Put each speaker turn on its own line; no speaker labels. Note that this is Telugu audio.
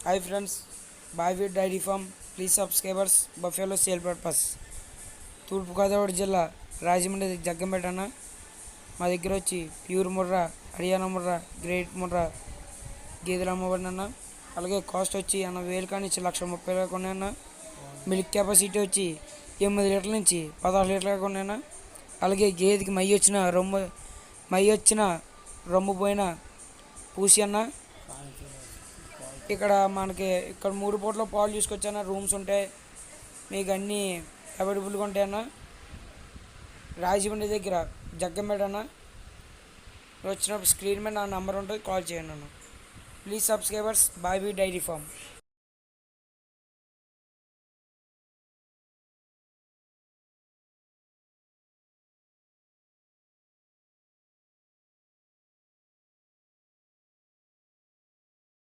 హాయ్ ఫ్రెండ్స్, బాయ్వీ dairy farm please subscribers buffalo sale purpose. Thurpugodavari జిల్లా రాజమండ్రి జగ్గంపేట అన్న. మా దగ్గర వచ్చి ప్యూర్ ముర్రా, హర్యానా ముర్రా, గ్రేట్ ముర్రా గేదెలు అమ్మబడిన. అలాగే కాస్ట్ వచ్చి 80,000 కానించి 1,30,000 ఉన్నాయన్న. మిల్క్ కెపాసిటీ వచ్చి 8 లీటర్ల నుంచి 16 లీటర్ల ఉన్నాయన్న. అలాగే గేదెకి మై వచ్చిన రొమ్ము పోయిన పూసి అన్న. ఇక్కడ మనకి 3 పూటల పాలు తీసుకొచ్చాన. రూమ్స్ ఉంటాయి, మీకు అన్నీ అవైలబుల్గా ఉంటాయన్న. రాజమండ్రి దగ్గర జగ్గంపేట అన్న. వచ్చినప్పుడు స్క్రీన్ మీద నా నెంబర్ ఉంటుంది, కాల్ చేయండి అన్న. ప్లీజ్ సబ్స్క్రైబర్స్ బాయ్వీ డైరీ ఫామ్.